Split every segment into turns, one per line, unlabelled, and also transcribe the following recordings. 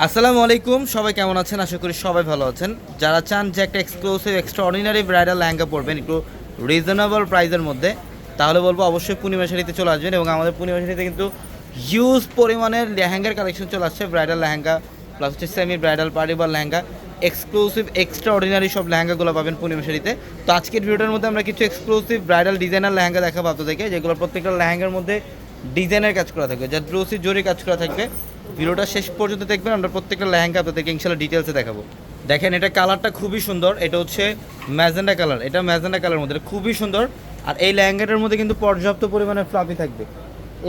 আসসালামু আলাইকুম, সবাই কেমন আছেন? আশা করি সবাই ভালো আছেন। যারা চান যে একটা exclusive extra ordinary bridal lehenga পরবেন একটু রিজনেবল প্রাইসের মধ্যে, তাহলে বলবো অবশ্যই পূর্ণিমা শাড়িতে চলে আসবেন। এবং আমাদের পূর্ণিমা শাড়িতে কিন্তু হিউজ পরিমাণের লেহেঙ্গার কালেকশন চলে আসছে, ব্রাইডাল লেহেঙ্গা প্লাস হচ্ছে semi bridal party wear lehenga, exclusive extraordinary সব লেহেঙ্গাগুলো পাবেন পূর্ণিমা শাড়িতে। তো আজকের ভিডিওটার মধ্যে আমরা কিছু এক্সক্লুসিভ ব্রাইডাল ডিজাইনার লেহেঙ্গা দেখাবো আপনাদেরকে, যেগুলো প্রত্যেকটা লেহেঙ্গার মধ্যে ডিজাইনের কাজ করা থাকবে, যা ব্রোসি জরি কাজ করা থাকবে। ভিডিওটা শেষ পর্যন্ত দেখবেন, আমরা প্রত্যেকটা লেহেঙ্গা আপনাদেরকে ইনশাল্লাহ ডিটেলসে দেখাবো। দেখেন, এটা কালারটা খুবই সুন্দর, এটা হচ্ছে ম্যাজেন্ডা কালার, এটা ম্যাজেন্ডা কালারের মধ্যে খুবই সুন্দর। আর এই লেহেঙ্গাটার মধ্যে কিন্তু পর্যাপ্ত পরিমাণে ফ্লাফি থাকবে,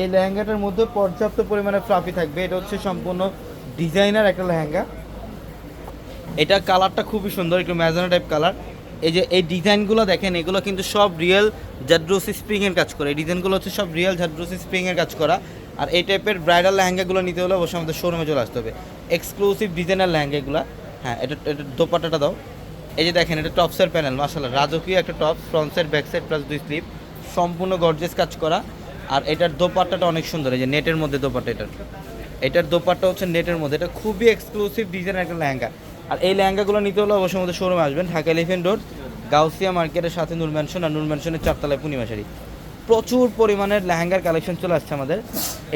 এই লেহেঙ্গাটার মধ্যে পর্যাপ্ত পরিমাণে ফ্লাফি থাকবে। এটা হচ্ছে সম্পূর্ণ ডিজাইনার একটা লেহেঙ্গা, এটা কালারটা খুবই সুন্দর, একটু ম্যাজেন্ডা টাইপ কালার। এই যে এই ডিজাইনগুলো দেখেন, এগুলো কিন্তু সব রিয়েল জাদ্রোসি স্প্রিংয়ের কাজ করে, এই ডিজাইনগুলো হচ্ছে সব রিয়েল জাদ্রোসি স্প্রিংয়ের কাজ করা। আর এই টাইপের ব্রাইডাল লেহেঙ্গাগুলো নিতে হলে অবশ্যই আমাদের শোরুমে চলে আসতে হবে, এক্সক্লুসিভ ডিজাইনার লেহেঙ্গাগুলো। হ্যাঁ, এটা দোপাট্টাটা দাও। এই যে দেখেন, এটা টপসের প্যানেল, মাশাআল্লাহ রাজকীয় একটা top, front side back side plus 2 slip, সম্পূর্ণ গর্জিয়াস কাজ করা। আর এটার দোপাট্টাটা অনেক সুন্দর, এই যে নেটের মধ্যে দোপাট্টা, এটার দোপাট্টা হচ্ছে নেটের মধ্যে, এটা খুবই এক্সক্লুসিভ ডিজাইনের একটা লেহেঙ্গা। আর এই লেহেঙ্গাগুলো নিতে হলে অবশ্যই আমাদের শোরুমে আসবেন, ঢাকা এলিফ্যান্ট রোড গাউসিয়া মার্কেটের সাথে নূর ম্যানশন, আর নূর ম্যানশনের 4 তলায় পূর্ণিমা শাড়ি। প্রচুর পরিমাণের লেহেঙ্গার কালেকশন চলে আসছে আমাদের,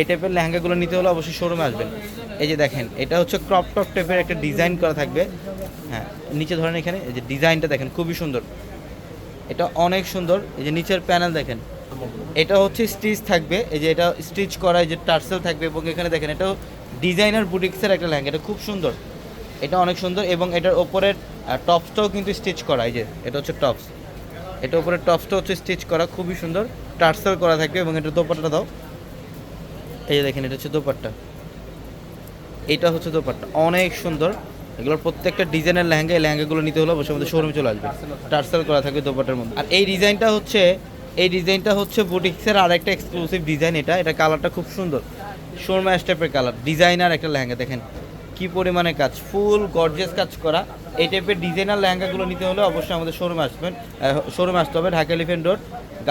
এই টাইপের লেহেঙ্গাগুলো নিতে হলে অবশ্যই শোরুমে আসবেন। এই যে দেখেন, এটা হচ্ছে ক্রপ টপ টাইপের একটা ডিজাইন করা থাকবে। হ্যাঁ, নিচে ধরেন, এখানে এই যে ডিজাইনটা দেখেন খুবই সুন্দর, এটা অনেক সুন্দর। এই যে নিচের প্যানেল দেখেন, এটা হচ্ছে স্টিচ থাকবে, এই যে এটা স্টিচ করা, এই যে টার্সেল থাকবে। এবং এখানে দেখেন, এটাও ডিজাইনার বুটিক্সের একটা লেহেঙ্গা, এটা খুব সুন্দর, এটা অনেক সুন্দর। এবং এটার ওপরের টপসটাও কিন্তু স্টিচ করা, এই যে এটা হচ্ছে টপস, এটা উপরে টপসটা হচ্ছে স্টিচ করা, খুবই সুন্দর, টার্সেল করা থাকবে। এবং এটা দোপাট্টা দাও, এই যে দেখেন, এটা হচ্ছে দোপাট্টা, এটা হচ্ছে দোপাট্টা, অনেক সুন্দর। এগুলোর প্রত্যেকটা ডিজাইনের লেহেঙ্গা, এই লেহেঙ্গাগুলো নিতে হলে অবশ্যই আমাদের শোরুমে চলে আসবে, টার্সেল করা থাকবে দোপাট্টার মধ্যে। আর এই ডিজাইনটা হচ্ছে বুটিক্সের আরেকটা এক্সক্লুসিভ ডিজাইন, এটা কালারটা খুব সুন্দর, শোরমা স্টেপের কালার, ডিজাইনার একটা লেহেঙ্গা। দেখেন কি পরিমাণে কাজ, ফুল গর্জিয়াস কাজ করা। এই টাইপের ডিজাইনার লেহেঙ্গাগুলো নিতে হলে অবশ্যই আমাদের শোরুমে আসতে হবে, ঢাকা এলিফ্যান্ট রোড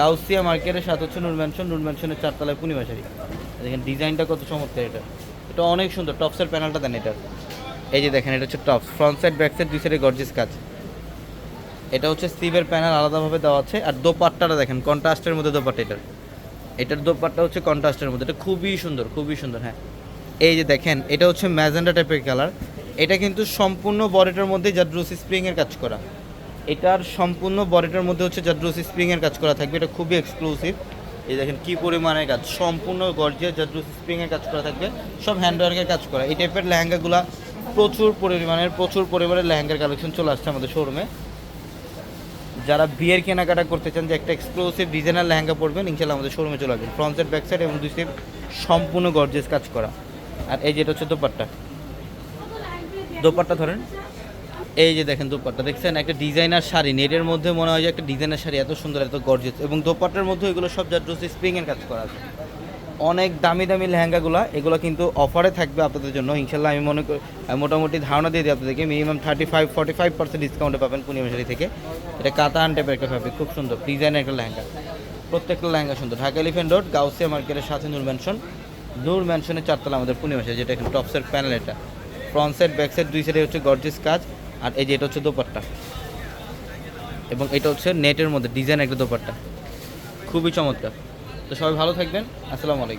গাউসিয়া মার্কেটের সাথে হচ্ছে নূর ম্যানশনের 4 তলায় পূর্ণিমা শাড়ি। দেখেন ডিজাইনটা কত চমৎকার, এটা অনেক সুন্দর। টপসের প্যানেলটা দেন এটার, এই যে দেখেন, এটা হচ্ছে tops, front side back side 2 সাইডে গর্জিয়াস কাজ। এটা হচ্ছে স্লিভের প্যানেল আলাদাভাবে দেওয়া আছে। আর দোপাট্টাটা দেখেন, কন্ট্রাস্টের মধ্যে দোপাট্টা, এটার দোপাট্টা হচ্ছে কন্ট্রাস্টের মধ্যে, এটা খুবই সুন্দর, খুবই সুন্দর। হ্যাঁ, এই যে দেখেন, এটা হচ্ছে ম্যাজেন্ডা টাইপের কালার, এটা কিন্তু সম্পূর্ণ বডিটার মধ্যে জাদ্রোসি স্প্রিংয়ের কাজ করা, এটার সম্পূর্ণ বডিটার মধ্যে হচ্ছে জাদ্রোসি স্প্রিংয়ের কাজ করা থাকবে, এটা খুবই এক্সক্লুসিভ। এই দেখেন কি পরিমাণের কাজ, সম্পূর্ণ গর্জিয়াস জাদ্রোসি স্প্রিংয়ের কাজ করা থাকবে, সব হ্যান্ডওয়ার্কের কাজ করা। এই টাইপের লেহেঙ্গাগুলা প্রচুর পরিমাণের লেহেঙ্গার কালেকশন চলে আসছে আমাদের শোরুমে। যারা বিয়ের কেনাকাটা করতে চান, যে একটা এক্সক্লুসিভ ডিজাইনার লেহেঙ্গা পরবেন, ইনশাল্লাহ আমাদের শোরুমে চলে আসবেন। ফ্রন্ট সাইড ব্যাক সাইড এবং 2 সাইড সম্পূর্ণ গর্জিয়াস কাজ করা। আর এই যেটা হচ্ছে দোপাট্টা ধরেন, এই যে দেখেন দোপাট্টা দেখছেন, একটা ডিজাইনার শাড়ি, নেটের মধ্যে মনে হয় যে একটা ডিজাইনার শাড়ি, এত সুন্দর, এত গর্জিয়াস। এবং দোপাট্টার মধ্যে এগুলো সব জাদ্রোসি স্প্রিংয়ের কাজ করা আছে। অনেক দামি দামি লেহেঙ্গাগুলো, এগুলো কিন্তু অফারে থাকবে আপনাদের জন্য ইনশাল্লাহ। আমি মনে করি, মোটামুটি ধারণা দিয়ে দিই আপনাদেরকে, মিনিমাম 45% ডিসকাউন্টে পাবেন পূর্ণিমা শাড়ি থেকে। এটা কাতান টাইপের একটা ফ্যাব্রিক, খুব সুন্দর ডিজাইনের একটা লেহেঙ্গা, প্রত্যেকটা লেহেঙ্গা সুন্দর। ঢাকা এলিফ্যান্ট রোড গাউসিয়া মার্কেটের সাথে নূর ম্যানশনের 4 তলা আমাদের পূর্ণিমা শাড়ি, যেটা এখানে টপসের প্যানেল, এটা ফ্রন্ট সাইড ব্যাক সাইড 2 সাইডে হচ্ছে গর্জিয়াস কাজ। আর এই যে এটা হচ্ছে দোপাট্টা, এবং এটা হচ্ছে নেটের মধ্যে ডিজাইন একটা দোপাট্টা, খুবই চমৎকার। তো সবাই ভালো থাকবেন, আসসালামু আলাইকুম।